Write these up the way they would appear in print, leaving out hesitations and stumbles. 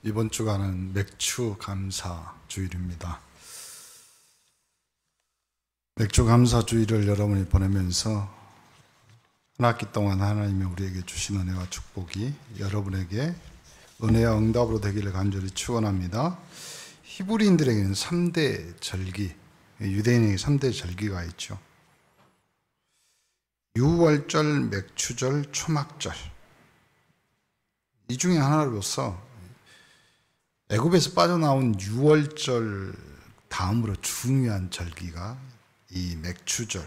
이번 주간은 맥주 감사 주일입니다. 맥주 감사 주일을 여러분이 보내면서 한 학기 동안 하나님이 우리에게 주신 은혜와 축복이 여러분에게 은혜와 응답으로 되기를 간절히 축원합니다. 히브리인들에게는 3대 절기, 유대인에게 3대 절기가 있죠. 유월절, 맥추절, 초막절. 이 중에 하나로서 애굽에서 빠져나온 유월절 다음으로 중요한 절기가 이 맥추절.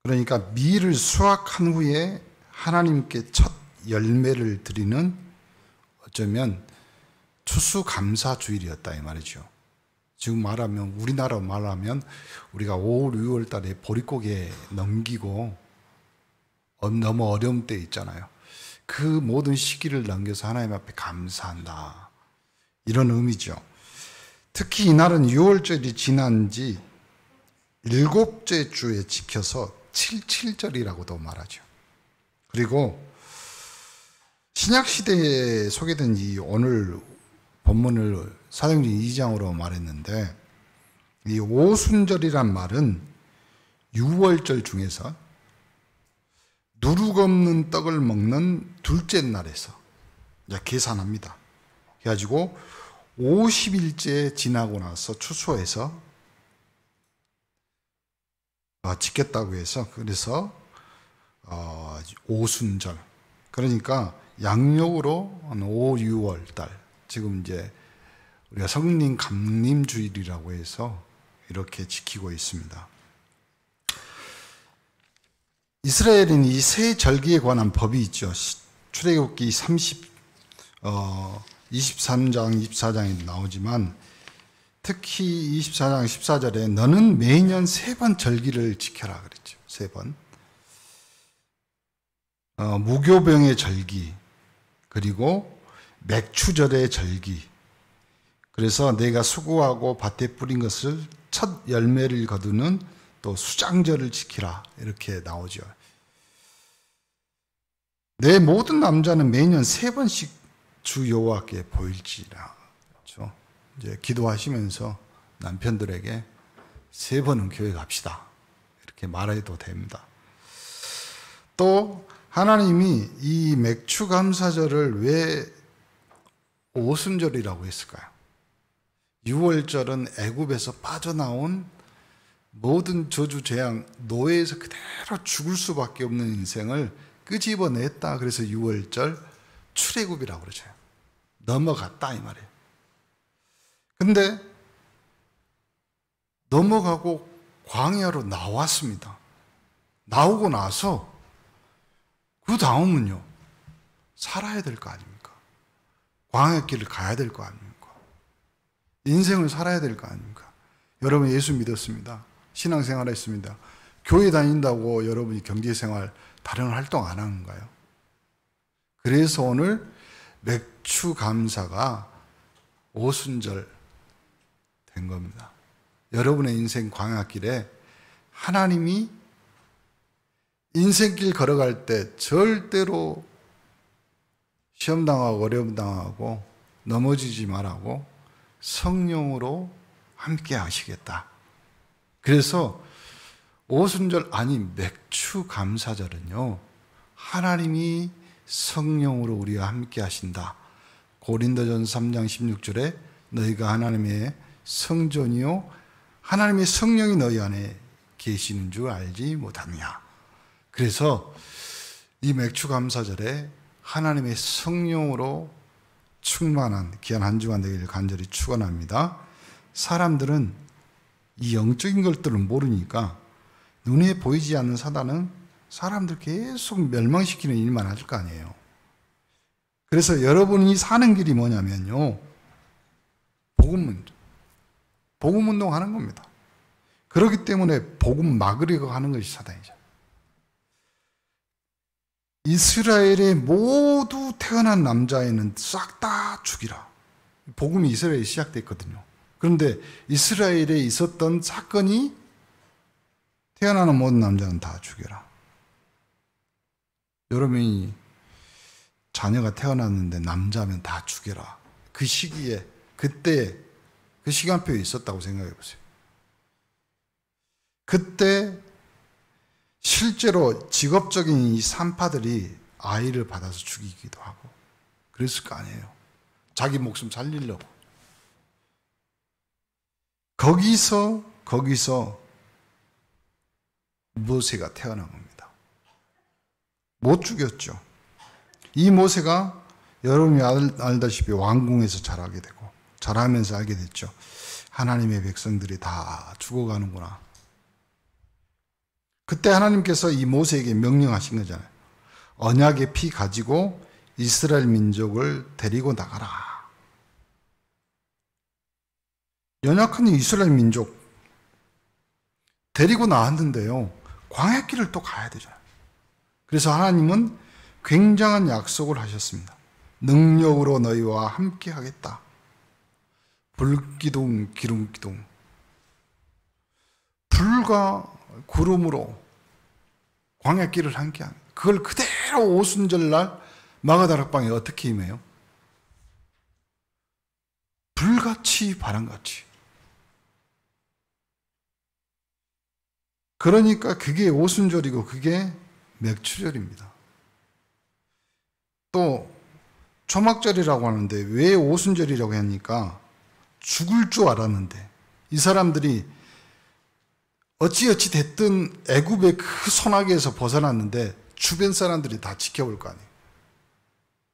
그러니까 밀을 수확한 후에 하나님께 첫 열매를 드리는 어쩌면 추수감사주일이었다 이 말이죠. 지금 말하면 우리나라 말하면 우리가 5월, 6월 달에 보릿고개 넘기고 너무 어려운 때 있잖아요. 그 모든 시기를 넘겨서 하나님 앞에 감사한다. 이런 의미죠. 특히 이날은 6월절이 지난 지 7째 주에 지켜서 77절이라고도 말하죠. 그리고 신약시대에 소개된 이 오늘 본문을 사도행전 2장으로 말했는데 이 오순절이란 말은 6월절 중에서 누룩 없는 떡을 먹는 둘째 날에서 계산합니다. 그래가지고 50일째 지나고 나서 추수해서 지켰다고 해서 그래서 오순절 그러니까 양력으로 5, 6월 달 지금 이제 우리가 성령 감림 주일이라고 해서 이렇게 지키고 있습니다. 이스라엘은 이 세 절기에 관한 법이 있죠. 출애굽기 23장, 24장에 나오지만 특히 24장 14절에 너는 매년 3번 절기를 지켜라 그랬죠. 3번. 무교병의 절기 그리고 맥추절의 절기. 그래서 내가 수고하고 밭에 뿌린 것을 첫 열매를 거두는 또 수장절을 지키라 이렇게 나오죠. 내 모든 남자는 매년 3번씩 주 여호와께 보일지라. 그렇죠? 이제 기도하시면서 남편들에게 3번은 교회 갑시다 이렇게 말해도 됩니다. 또 하나님이 이 맥추감사절을 왜 오순절이라고 했을까요? 6월절은 애굽에서 빠져나온 모든 저주 재앙 노예에서 그대로 죽을 수밖에 없는 인생을 끄집어냈다. 그래서 6월절 출애굽이라고 그러죠. 넘어갔다 이 말이에요. 근데 넘어가고 광야로 나왔습니다. 나오고 나서 그 다음은요 살아야 될 거 아닙니까? 광야길을 가야 될 거 아닙니까? 인생을 살아야 될 거 아닙니까? 여러분 예수 믿었습니다. 신앙생활 했습니다. 교회 다닌다고 여러분이 경제생활 다른 활동 안 하는가요? 그래서 오늘 맥추감사가 오순절 된 겁니다. 여러분의 인생 광야길에 하나님이 인생길 걸어갈 때 절대로 시험당하고 어려움당하고 넘어지지 말라고 성령으로 함께 하시겠다. 그래서 오순절 아니 맥추감사절은요 하나님이 성령으로 우리와 함께 하신다. 고린도전서 3장 16절에 너희가 하나님의 성전이요 하나님의 성령이 너희 안에 계시는 줄 알지 못하느냐. 그래서 이 맥추감사절에 하나님의 성령으로 충만한 귀한 한 주간 되기를 간절히 축원합니다. 사람들은 이 영적인 것들을 모르니까 눈에 보이지 않는 사단은 사람들 계속 멸망시키는 일만 하실 거 아니에요. 그래서 여러분이 사는 길이 뭐냐면요 복음운동 하는 겁니다. 그렇기 때문에 복음 막으려고 하는 것이 사단이죠. 이스라엘의 모두 태어난 남자애는 싹 다 죽이라. 복음이 이스라엘에 시작됐거든요. 그런데 이스라엘에 있었던 사건이 태어나는 모든 남자는 다 죽여라. 여러분이 자녀가 태어났는데 남자면 다 죽여라. 그 시기에, 그때 그 시간표에 있었다고 생각해 보세요. 그때 실제로 직업적인 이 산파들이 아이를 받아서 죽이기도 하고 그랬을 거 아니에요. 자기 목숨 살리려고. 거기서 모세가 태어난 겁니다. 못 죽였죠. 이 모세가 여러분이 알다시피 왕궁에서 자라게 되고 자라면서 알게 됐죠. 하나님의 백성들이 다 죽어가는구나. 그때 하나님께서 이 모세에게 명령하신 거잖아요. 언약의 피 가지고 이스라엘 민족을 데리고 나가라. 연약한 이스라엘 민족 데리고 나왔는데요. 광야길을 또 가야 되잖아요. 그래서 하나님은 굉장한 약속을 하셨습니다. 능력으로 너희와 함께 하겠다. 불기둥, 기름기둥. 불과 구름으로 광야길을 함께 합니다. 그걸 그대로 오순절날 마가다락방에 어떻게 임해요? 불같이 바람같이. 그러니까 그게 오순절이고 그게 맥추절입니다. 또 초막절이라고 하는데 왜 오순절이라고 하니까 죽을 줄 알았는데 이 사람들이 어찌어찌 됐든 애굽의 그 소나기에서 벗어났는데 주변 사람들이 다 지켜볼 거 아니에요.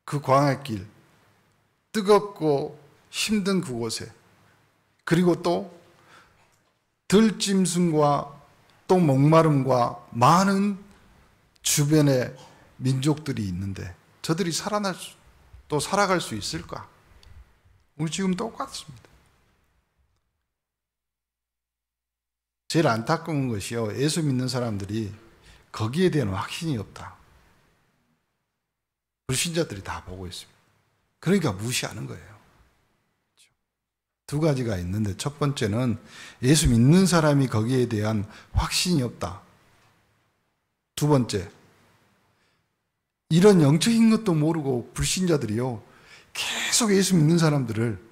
그 광야길, 뜨겁고 힘든 그곳에, 그리고 또 들짐승과 또 목마름과 많은 주변에 민족들이 있는데 저들이 또 살아갈 수 있을까? 우리 지금 똑같습니다. 제일 안타까운 것이요, 예수 믿는 사람들이 거기에 대한 확신이 없다. 불신자들이 다 보고 있습니다. 그러니까 무시하는 거예요. 두 가지가 있는데 첫 번째는 예수 믿는 사람이 거기에 대한 확신이 없다. 두 번째, 이런 영적인 것도 모르고 불신자들이요 계속 예수 믿는 사람들을,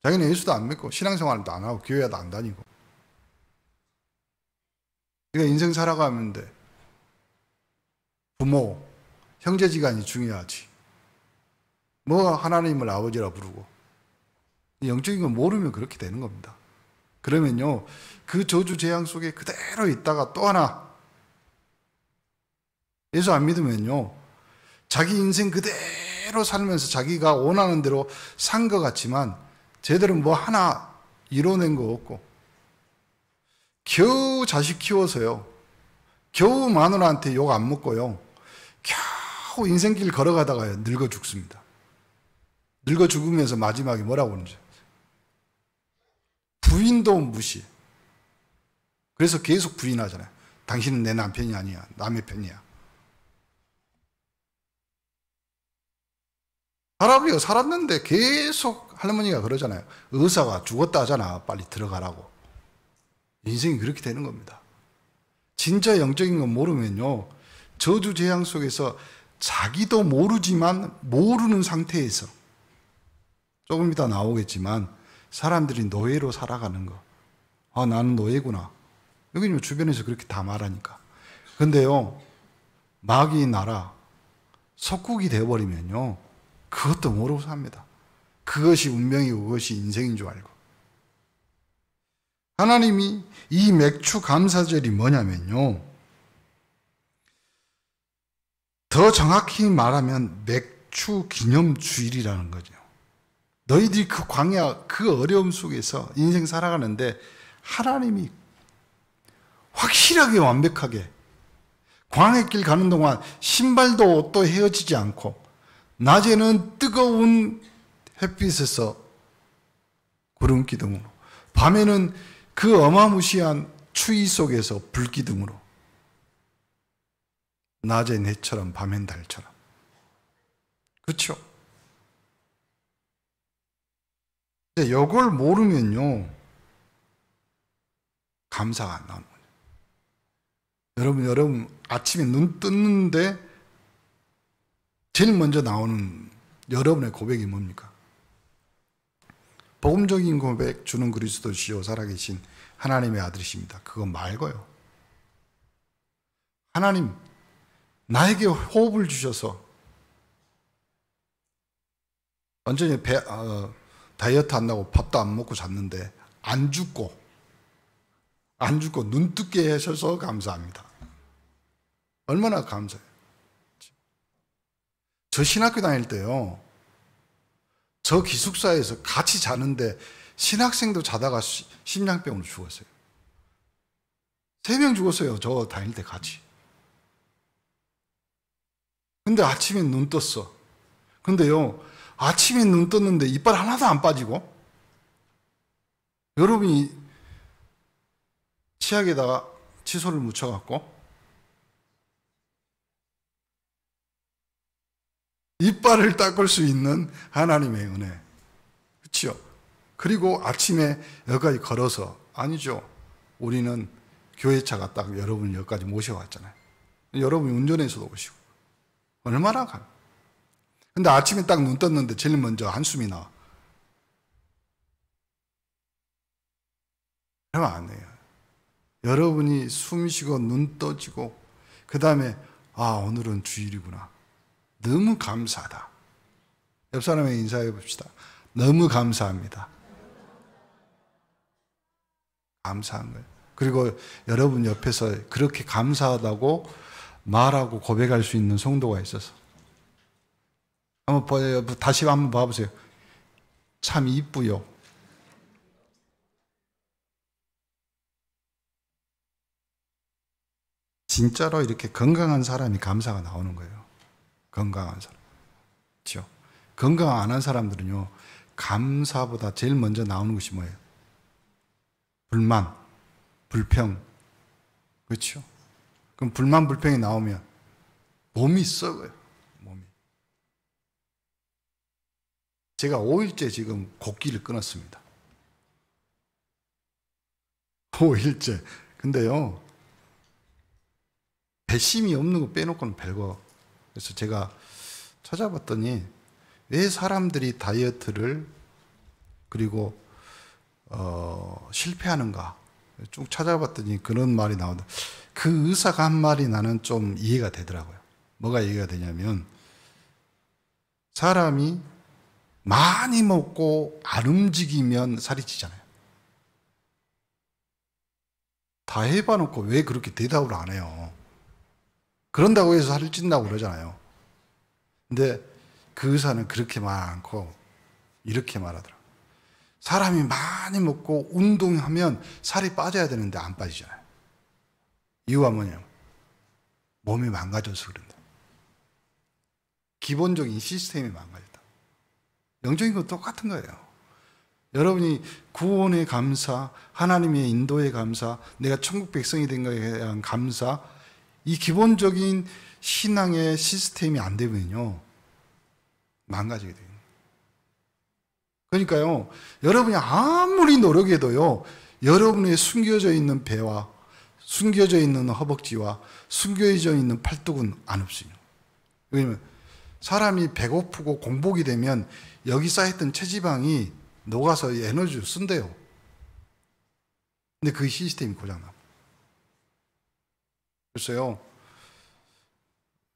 자기는 예수도 안 믿고 신앙생활도 안 하고 교회도 안 다니고, 그러니까 인생 살아가는데 부모, 형제지간이 중요하지. 뭐 하나님을 아버지라 부르고, 영적인 거 모르면 그렇게 되는 겁니다. 그러면요 그 저주 재앙 속에 그대로 있다가 또 하나 예수 안 믿으면요 자기 인생 그대로 살면서 자기가 원하는 대로 산 것 같지만 제대로 뭐 하나 이뤄낸 거 없고, 겨우 자식 키워서요, 겨우 마누라한테 욕 안 먹고요, 겨우 인생길 걸어가다가요 늙어 죽습니다. 늙어 죽으면서 마지막에 뭐라고 그러는지, 부인도 무시. 그래서 계속 부인하잖아요. 당신은 내 남편이 아니야, 남의 편이야. 할아버지가 살았는데 계속 할머니가 그러잖아요. 의사가 죽었다 하잖아, 빨리 들어가라고. 인생이 그렇게 되는 겁니다. 진짜 영적인 건 모르면요 저주 재앙 속에서 자기도 모르지만 모르는 상태에서, 조금 이따 나오겠지만 사람들이 노예로 살아가는 거. 아, 나는 노예구나. 여기는 주변에서 그렇게 다 말하니까. 근데요 마귀 나라 석국이 되어버리면요 그것도 모르고 삽니다. 그것이 운명이고 그것이 인생인 줄 알고. 하나님이 이 맥추 감사절이 뭐냐면요, 더 정확히 말하면 맥추 기념주일이라는 거죠. 너희들이 그 광야, 그 어려움 속에서 인생 살아가는데 하나님이 확실하게 완벽하게 광야길 가는 동안 신발도 옷도 헤어지지 않고, 낮에는 뜨거운 햇빛에서 구름기둥으로, 밤에는 그 어마무시한 추위 속에서 불기둥으로, 낮엔 해처럼 밤엔 달처럼. 그렇죠? 근데 이걸 모르면요 감사가 안 나오는 거예요. 여러분 아침에 눈 떴는데 제일 먼저 나오는 여러분의 고백이 뭡니까? 복음적인 고백, 주는 그리스도시요 살아계신 하나님의 아들이십니다. 그거 말고요. 하나님, 나에게 호흡을 주셔서 완전히 다이어트 한다고 밥도 안 먹고 잤는데 안 죽고 눈 뜨게 하셔서 감사합니다. 얼마나 감사해요. 저 신학교 다닐 때요, 저 기숙사에서 같이 자는데 신학생도 자다가 심장병으로 죽었어요. 3명 죽었어요. 저 다닐 때 같이. 근데 아침에 눈 떴어. 근데요, 아침에 눈 떴는데 이빨 하나도 안 빠지고, 여러분이 치약에다가 칫솔을 묻혀갖고 이빨을 닦을 수 있는 하나님의 은혜. 그렇죠? 그리고 아침에 여기까지 걸어서, 아니죠, 우리는 교회차가 딱 여러분 여기까지 모셔왔잖아요. 여러분이 운전해서도 오시고. 얼마나 감. 근데 아침에 딱 눈 떴는데 제일 먼저 한숨이 나와. 그러면 안 돼요. 여러분이 숨 쉬고 눈 떠지고 그 다음에 오늘은 주일이구나. 너무 감사하다. 옆 사람에게 인사해 봅시다. 너무 감사합니다. 감사한 거예요. 그리고 여러분 옆에서 그렇게 감사하다고 말하고 고백할 수 있는 성도가 있어서 다시 한번 봐보세요. 참 이쁘요. 진짜로 이렇게 건강한 사람이 감사가 나오는 거예요. 건강한 사람. 그렇죠? 건강 안 한 사람들은요, 감사보다 제일 먼저 나오는 것이 뭐예요? 불만, 불평. 그렇죠? 그럼 불만, 불평이 나오면 몸이 썩어요. 몸이. 제가 5일째 지금 곡기를 끊었습니다. 5일째. 근데요, 배심이 없는 거 빼놓고는 별거. 그래서 제가 찾아봤더니 왜 사람들이 다이어트를 그리고 실패하는가 쭉 찾아봤더니 그런 말이 나온다. 그 의사가 한 말이 나는 좀 이해가 되더라고요. 뭐가 이해가 되냐면, 사람이 많이 먹고 안 움직이면 살이 찌잖아요. 다 해봐놓고 왜 그렇게 대답을 안 해요? 그런다고 해서 살이 찐다고 그러잖아요. 근데 그 의사는 그렇게 말 않고 이렇게 말하더라고요. 사람이 많이 먹고 운동하면 살이 빠져야 되는데 안 빠지잖아요. 이유가 뭐냐면 몸이 망가져서 그런다. 기본적인 시스템이 망가졌다. 영적인 건 똑같은 거예요. 여러분이 구원의 감사, 하나님의 인도의 감사, 내가 천국 백성이 된 것에 대한 감사, 이 기본적인 신앙의 시스템이 안 되면요, 망가지게 돼요. 그러니까요, 여러분이 아무리 노력해도요, 여러분의 숨겨져 있는 배와 숨겨져 있는 허벅지와 숨겨져 있는 팔뚝은 안 없어요. 왜냐면 사람이 배고프고 공복이 되면 여기 쌓였던 체지방이 녹아서 에너지를 쓴대요. 근데 그 시스템이 고장나. 그래서요,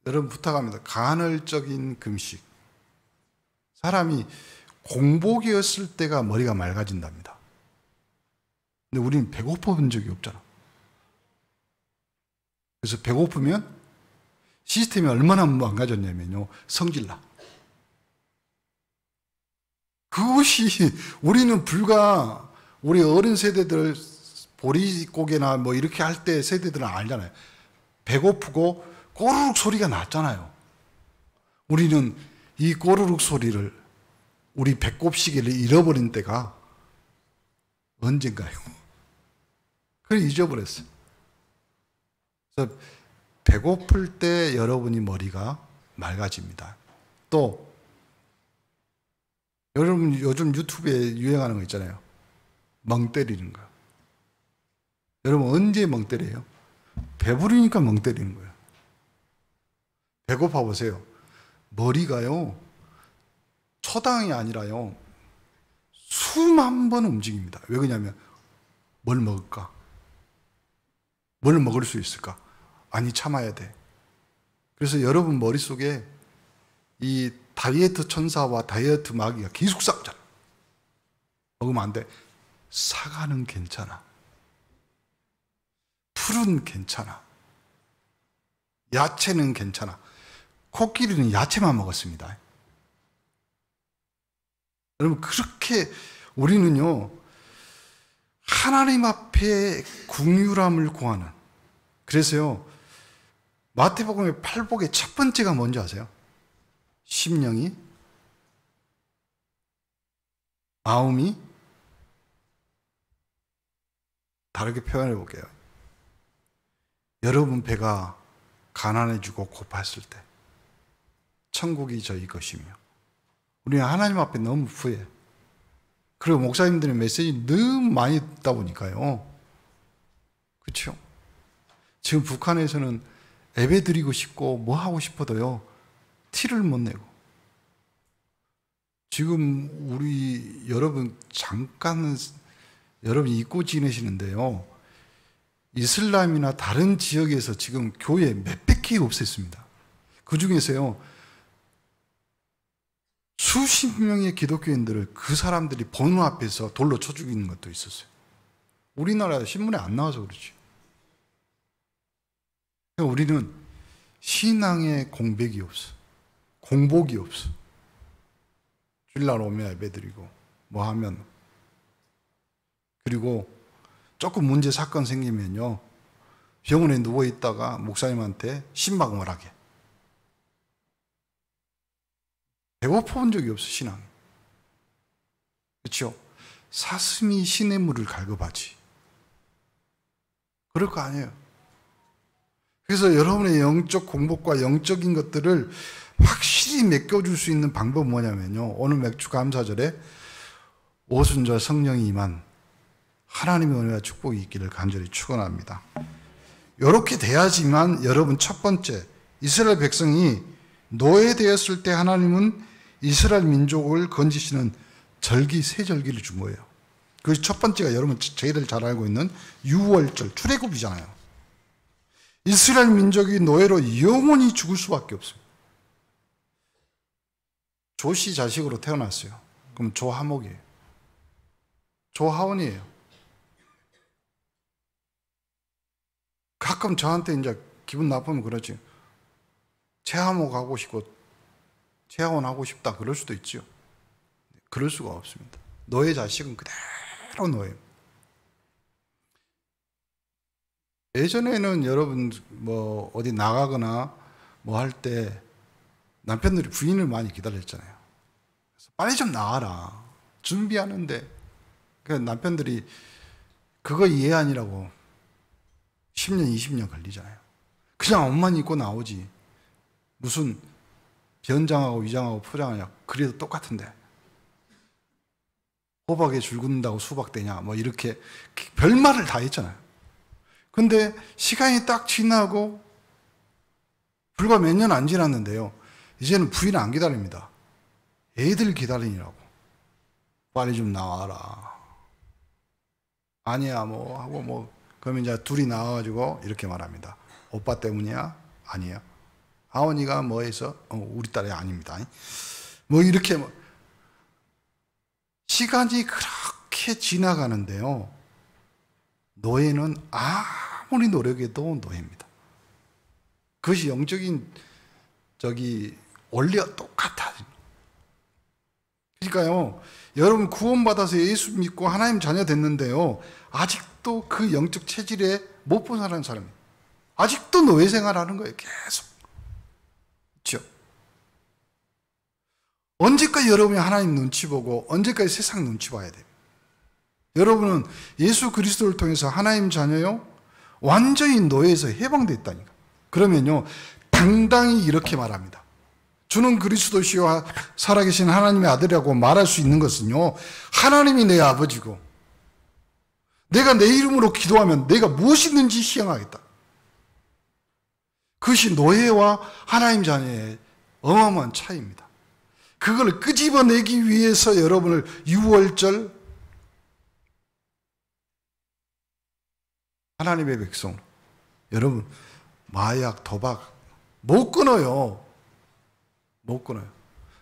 여러분 부탁합니다. 간헐적인 금식. 사람이 공복이었을 때가 머리가 맑아진답니다. 근데 우리는 배고파 본 적이 없잖아. 그래서 배고프면 시스템이 얼마나 망가졌냐면요, 성질나. 그것이 우리는 불과 우리 어른 세대들 보릿고개나 뭐 이렇게 할 때 세대들은 알잖아요. 배고프고 꼬르륵 소리가 났잖아요. 우리는 이 꼬르륵 소리를, 우리 배꼽 시계를 잃어버린 때가 언젠가요? 그걸 잊어버렸어요. 그래서 배고플 때 여러분이 머리가 맑아집니다. 또 여러분 요즘 유튜브에 유행하는 거 있잖아요. 멍 때리는 거. 여러분 언제 멍 때려요? 배부르니까 멍 때리는 거예요. 배고파 보세요. 머리가요, 초당이 아니라요, 수만 번 움직입니다. 왜 그러냐면, 뭘 먹을까? 뭘 먹을 수 있을까? 아니, 참아야 돼. 그래서 여러분 머릿속에 이 다이어트 천사와 다이어트 마귀가 계속 싸우잖아. 먹으면 안 돼. 사과는 괜찮아. 풀은 괜찮아. 야채는 괜찮아. 코끼리는 야채만 먹었습니다. 여러분, 그렇게 우리는요, 하나님 앞에 긍휼함을 구하는, 그래서요, 마태복음의 8복의 첫 번째가 뭔지 아세요? 심령이, 마음이, 다르게 표현해 볼게요. 여러분 배가 가난해지고 고팠을 때 천국이 저희 것이며, 우리는 하나님 앞에 너무 부해. 그리고 목사님들의 메시지 너무 많이 듣다 보니까요, 그렇죠? 지금 북한에서는 예배 드리고 싶고 뭐 하고 싶어도요, 티를 못 내고. 지금 우리 여러분 잠깐 여러분 잊고 지내시는데요, 이슬람이나 다른 지역에서 지금 교회 몇백 개 없앴습니다. 그 중에서요, 수십 명의 기독교인들을 그 사람들이 보는 앞에서 돌로 쳐 죽이는 것도 있었어요. 우리나라 신문에 안 나와서 그렇지. 우리는 신앙의 공백이 없어. 공복이 없어. 주일날 오면 예배드리고 뭐 하면, 그리고 조금 문제 사건 생기면요, 병원에 누워있다가 목사님한테 신방을 하게. 배고파 본 적이 없어, 신앙. 그렇죠? 사슴이 신의 물을 갈급하지. 그럴 거 아니에요. 그래서 여러분의 영적 공복과 영적인 것들을 확실히 맡겨줄 수 있는 방법은 뭐냐면요, 오늘 맥주 감사절에 오순절 성령이 임한 하나님의 은혜와 축복이 있기를 간절히 축원합니다. 이렇게 돼야지만 여러분, 첫 번째, 이스라엘 백성이 노예되었을 때 하나님은 이스라엘 민족을 건지시는 절기, 세 절기를 준 거예요. 그것이 첫 번째가 여러분 저희들 잘 알고 있는 유월절, 출애굽이잖아요. 이스라엘 민족이 노예로 영원히 죽을 수밖에 없어요. 조씨 자식으로 태어났어요. 그럼 조하목이에요. 조하원이에요. 가끔 저한테 이제 기분 나쁘면 그러지. 최하목 하고 싶고 최하원 하고 싶다 그럴 수도 있죠. 그럴 수가 없습니다. 너의 자식은 그대로 너예요. 예전에는 여러분 뭐 어디 나가거나 뭐 할 때 남편들이 부인을 많이 기다렸잖아요. 그래서 빨리 좀 나와라. 준비하는데. 그러니까 남편들이 그거 이해하느라고 10년, 20년 걸리잖아요. 그냥 옷만 입고 나오지. 무슨 변장하고 위장하고 포장하냐. 그래도 똑같은데. 호박에 줄 긋는다고 수박 되냐. 뭐 이렇게 별말을 다 했잖아요. 근데 시간이 딱 지나고 불과 몇 년 안 지났는데요, 이제는 부인을 안 기다립니다. 애들 기다리느라고. 빨리 좀 나와라. 아니야 뭐 하고 뭐 그러면 이제 둘이 나와가지고 이렇게 말합니다. 오빠 때문이야? 아니에요. 하원이가 뭐 해서? 우리 딸이 아닙니다. 뭐 이렇게 뭐. 시간이 그렇게 지나가는데요, 노예는 아무리 노력해도 노예입니다. 그것이 영적인 원리가 똑같아. 그러니까요, 여러분 구원받아서 예수 믿고 하나님 자녀 됐는데요, 아직도 그 영적 체질에 못 벗어나는 사람이에요. 아직도 노예 생활하는 거예요. 계속. 그렇죠? 언제까지 여러분이 하나님 눈치 보고 언제까지 세상 눈치 봐야 돼요? 여러분은 예수 그리스도를 통해서 하나님 자녀요, 완전히 노예에서 해방됐다니까. 그러면요, 당당히 이렇게 말합니다. 주는 그리스도시와 살아계신 하나님의 아들이라고 말할 수 있는 것은요, 하나님이 내 아버지고 내가 내 이름으로 기도하면 내가 무엇이든지 시행하겠다. 그것이 노예와 하나님 자녀의 어마어마한 차이입니다. 그걸 끄집어내기 위해서 여러분을 6월절 하나님의 백성으로, 여러분 마약, 도박 못 끊어요. 못 끊어요.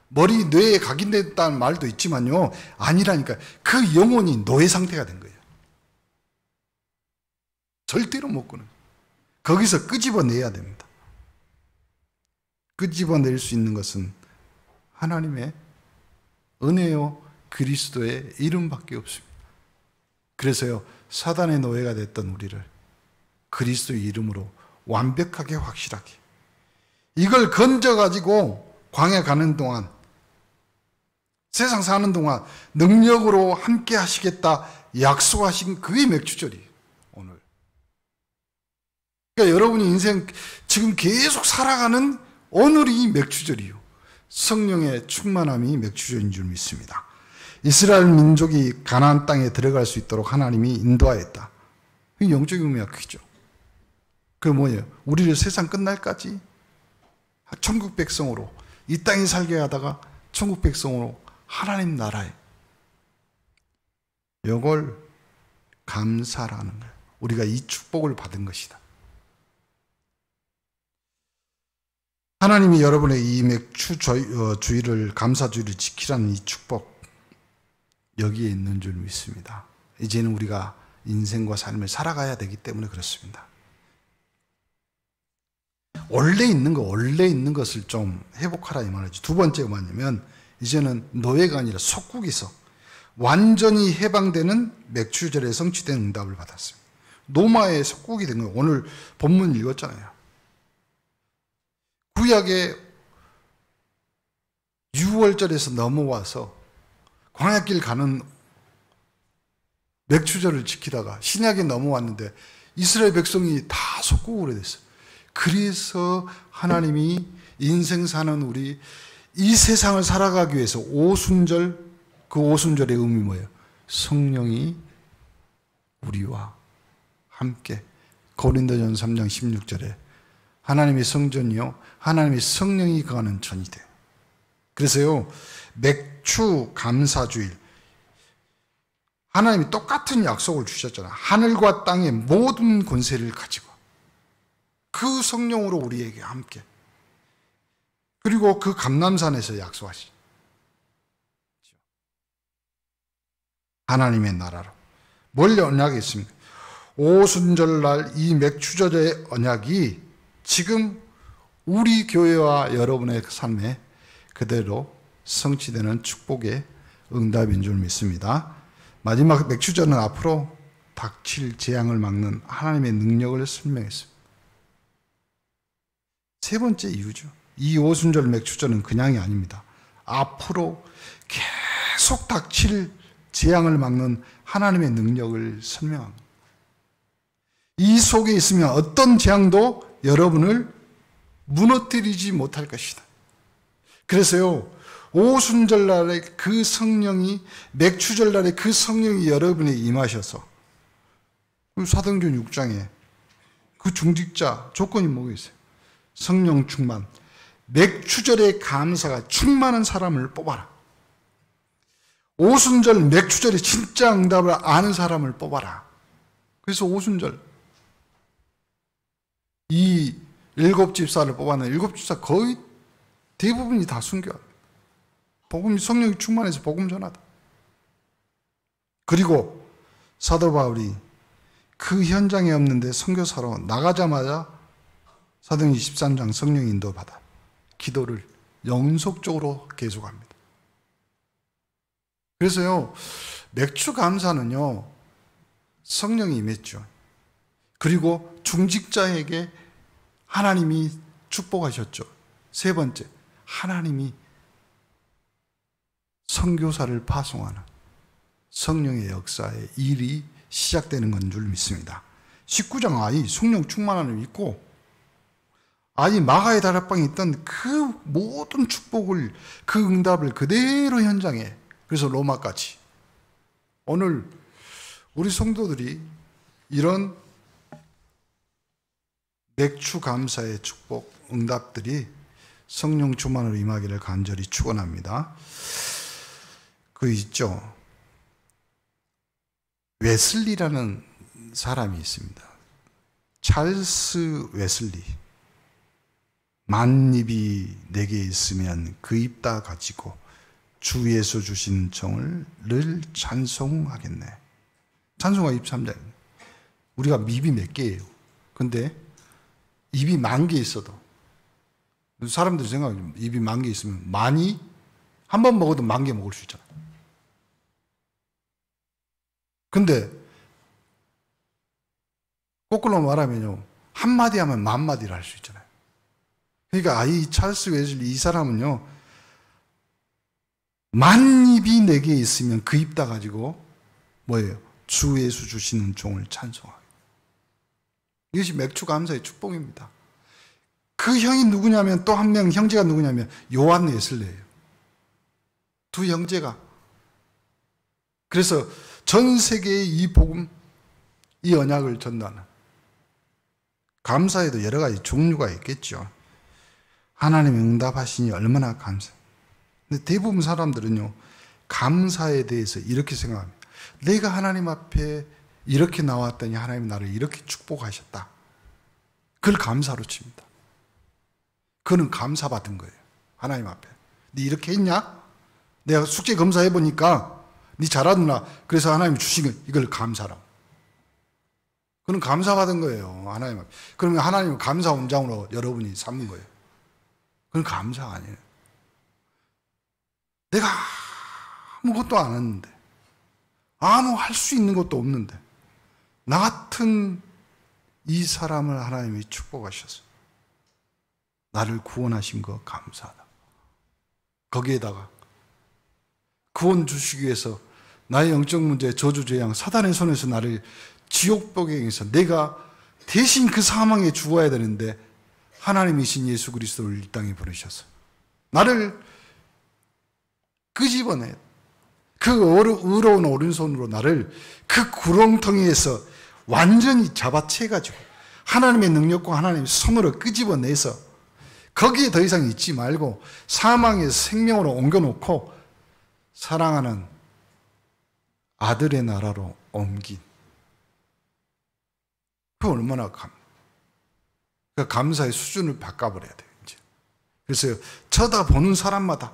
머리, 뇌에 각인됐다는 말도 있지만요, 아니라니까. 그 영혼이 노예 상태가 된 거예요. 절대로 못 끊어요. 거기서 끄집어내야 됩니다. 끄집어낼 수 있는 것은 하나님의 은혜요 그리스도의 이름밖에 없습니다. 그래서요, 사단의 노예가 됐던 우리를 그리스도의 이름으로 완벽하게, 확실하게 이걸 건져가지고 광야 가는 동안, 세상 사는 동안 능력으로 함께 하시겠다 약속하신 그게 맥추절이에요. 오늘 그러니까 여러분이 인생 지금 계속 살아가는 오늘이 맥추절이요, 성령의 충만함이 맥추절인 줄 믿습니다. 이스라엘 민족이 가나안 땅에 들어갈 수 있도록 하나님이 인도하였다. 이 영적인 의미가 크죠. 그 뭐예요? 우리를 세상 끝날까지 천국 백성으로, 이 땅에 살게 하다가 천국 백성으로 하나님 나라에, 이걸 감사라는 거예요. 우리가 이 축복을 받은 것이다. 하나님이 여러분의 이 맥추주의를, 감사주의를 지키라는 이 축복, 여기에 있는 줄 믿습니다. 이제는 우리가 인생과 삶을 살아가야 되기 때문에 그렇습니다. 원래 있는 것을 좀 회복하라 이 말이죠. 두 번째가 뭐냐면, 이제는 노예가 아니라 속국에서 완전히 해방되는 맥추절에 성취된 응답을 받았습니다. 노마의 속국이 된 거예요. 오늘 본문 읽었잖아요. 구약의 6월절에서 넘어와서 광야길 가는 맥추절을 지키다가 신약에 넘어왔는데 이스라엘 백성이 다 속국으로 됐어요. 그래서 하나님이 인생 사는 우리 이 세상을 살아가기 위해서 오순절, 그 오순절의 의미 뭐예요? 성령이 우리와 함께, 고린도전서 3장 16절에 하나님의 성전이요 하나님의 성령이 거하는 전이 돼요. 그래서요, 맥추 감사주일, 하나님이 똑같은 약속을 주셨잖아요. 하늘과 땅의 모든 권세를 가지고 그 성령으로 우리에게 함께, 그리고 그 감람산에서 약속하신 하나님의 나라로. 뭘 언약이 있습니까? 오순절날 이 맥추절의 언약이 지금 우리 교회와 여러분의 삶에 그대로 성취되는 축복의 응답인 줄 믿습니다. 마지막 맥추절은 앞으로 닥칠 재앙을 막는 하나님의 능력을 설명했습니다. 세 번째 이유죠. 이 오순절 맥추절은 그냥이 아닙니다. 앞으로 계속 닥칠 재앙을 막는 하나님의 능력을 설명합니다. 이 속에 있으면 어떤 재앙도 여러분을 무너뜨리지 못할 것이다. 그래서요, 오순절날에 그 성령이, 맥추절날에 그 성령이 여러분에 임하셔서, 사도행전 6장에 그 중직자 조건이 뭐겠어요? 성령 충만, 맥추절의 감사가 충만한 사람을 뽑아라. 오순절 맥추절의 진짜 응답을 아는 사람을 뽑아라. 그래서 오순절 이 7집사를 뽑았는데 7집사 거의 대부분이 다 순교합니다. 복음이, 성령이 충만해서 복음 전하다. 그리고 사도 바울이 그 현장에 없는데 선교사로 나가자마자 사도행전 23장 성령 인도 받아 기도를 연속적으로 계속합니다. 그래서요, 맥추 감사는요, 성령이 임했죠. 그리고 중직자에게 하나님이 축복하셨죠. 세 번째, 하나님이 선교사를 파송하는 성령의 역사의 일이 시작되는 건 줄 믿습니다. 19장 아이 성령 충만함을 믿고 아이 마가의 다락방에 있던 그 모든 축복을, 그 응답을 그대로 현장에, 그래서 로마까지. 오늘 우리 성도들이 이런 맥추 감사의 축복, 응답들이 성령 충만으로 임하기를 간절히 축원합니다. 그 있죠. 웨슬리라는 사람이 있습니다. 찰스 웨슬리. 만입이 내게 있으면 그 입 다 가지고 주 예수 주신 정을 늘 찬송하겠네. 찬송가 23장. 우리가 입이 몇 개예요? 근데 입이 10,000개 있어도, 사람들이 생각하면 입이 10,000개 있으면 많이 한 번 먹어도 10,000개 먹을 수 있잖아요. 근데 거꾸로 말하면요, 한마디 하면 10,000마디를 할 수 있잖아요. 그러니까 이 찰스 웨슬리 이 사람은요, 만입이 내게 있으면 그 입 다 가지고 뭐예요? 주 예수 주시는 종을 찬송하기. 이것이 맥주 감사의 축복입니다. 그 형이 누구냐면, 또 한 명 형제가 누구냐면 요한 웨슬리예요. 두 형제가. 그래서 전 세계에 이 복음, 이 언약을 전하는, 감사에도 여러 가지 종류가 있겠죠. 하나님이 응답하시니 얼마나 감사. 근데 대부분 사람들은요, 감사에 대해서 이렇게 생각합니다. 내가 하나님 앞에 이렇게 나왔더니 하나님이 나를 이렇게 축복하셨다. 그걸 감사로 칩니다. 그거는 감사받은 거예요. 하나님 앞에. 네 이렇게 했냐? 내가 숙제 검사해보니까 네 잘하구나. 그래서 하나님이 주신 거, 이걸 감사라고. 그건 감사받은 거예요. 하나님 앞에. 그러면 하나님은 감사 원장으로 여러분이 삼는 거예요. 그건 감사가 아니에요. 내가 아무것도 안 했는데, 아무 할 수 있는 것도 없는데, 나 같은 이 사람을 하나님이 축복하셔서 나를 구원하신 거 감사하다. 거기에다가 구원 주시기 위해서 나의 영적 문제, 저주재앙, 사단의 손에서 나를 지옥복에 의해서 내가 대신 그 사망에 죽어야 되는데 하나님이신 예수 그리스도를 이 땅에 보내셔서 나를 끄집어내, 그 의로운 오른손으로 나를 그 구렁텅이에서 완전히 잡아채가지고 하나님의 능력과 하나님의 손으로 끄집어내서 거기에 더 이상 있지 말고 사망에서 생명으로 옮겨놓고 사랑하는 아들의 나라로 옮긴, 그 얼마나 그 감사의 수준을 바꿔버려야 돼요, 이제. 그래서 쳐다보는 사람마다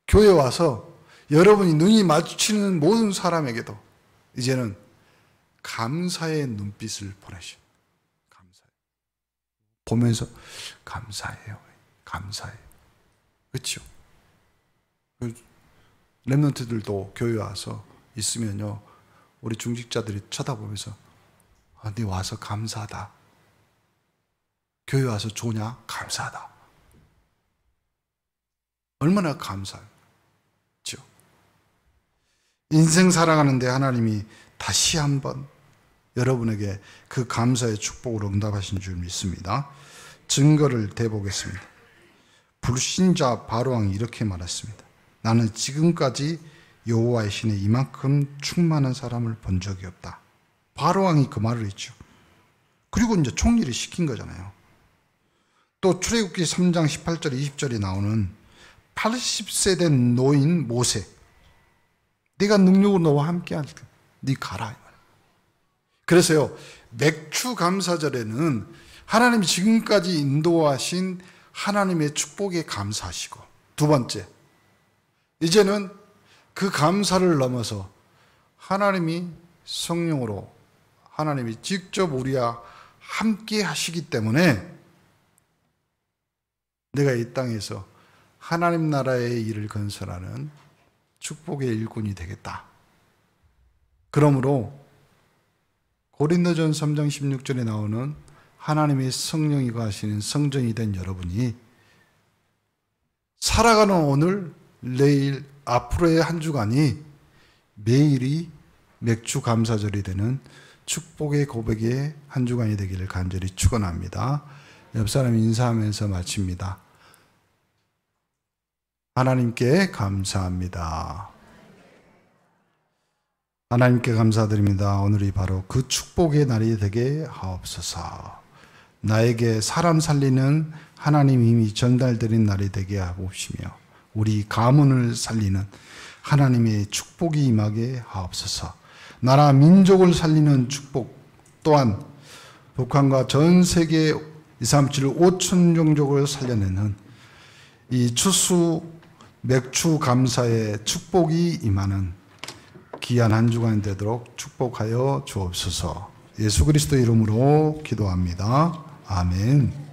교회 와서 여러분이 눈이 마주치는 모든 사람에게도 이제는 감사의 눈빛을 보내셔. 감사해. 보면서 감사해요. 감사해요. 그렇죠? 렘넌트들도 교회 와서 있으면요, 우리 중직자들이 쳐다보면서 아, 네 와서 감사하다. 교회 와서 좋냐? 감사하다. 얼마나 감사해요. 그렇죠? 인생 살아가는데 하나님이 다시 한번 여러분에게 그 감사의 축복으로 응답하신 줄 믿습니다. 증거를 대보겠습니다. 불신자 바로왕이 이렇게 말했습니다. 나는 지금까지 여호와의 신에 이만큼 충만한 사람을 본 적이 없다. 바로왕이 그 말을 했죠. 그리고 이제 총리를 시킨 거잖아요. 또 출애굽기 3장 18절 20절에 나오는 80세 된 노인 모세, 네가 능력으로 너와 함께 할 때 네 가라. 그래서요, 맥주 감사절에는 하나님이 지금까지 인도하신 하나님의 축복에 감사하시고, 두 번째, 이제는 그 감사를 넘어서 하나님이 성령으로 하나님이 직접 우리와 함께 하시기 때문에 내가 이 땅에서 하나님 나라의 일을 건설하는 축복의 일꾼이 되겠다. 그러므로 고린도전 3장 16절에 나오는 하나님의 성령이 거하시는 성전이 된 여러분이 살아가는 오늘, 내일, 앞으로의 한 주간이 매일이 맥주 감사절이 되는 축복의 고백의 한 주간이 되기를 간절히 축원합니다. 옆 사람 인사하면서 마칩니다. 하나님께 감사합니다. 하나님께 감사드립니다. 오늘이 바로 그 축복의 날이 되게 하옵소서. 나에게 사람 살리는 하나님 힘이 전달되는 날이 되게 하옵시며 우리 가문을 살리는 하나님의 축복이 임하게 하옵소서. 나라 민족을 살리는 축복 또한 북한과 전 세계 237 5천 종족을 살려내는 이 추수 맥추 감사의 축복이 임하는 귀한 한 주간 되도록 축복하여 주옵소서. 예수 그리스도 이름으로 기도합니다. 아멘.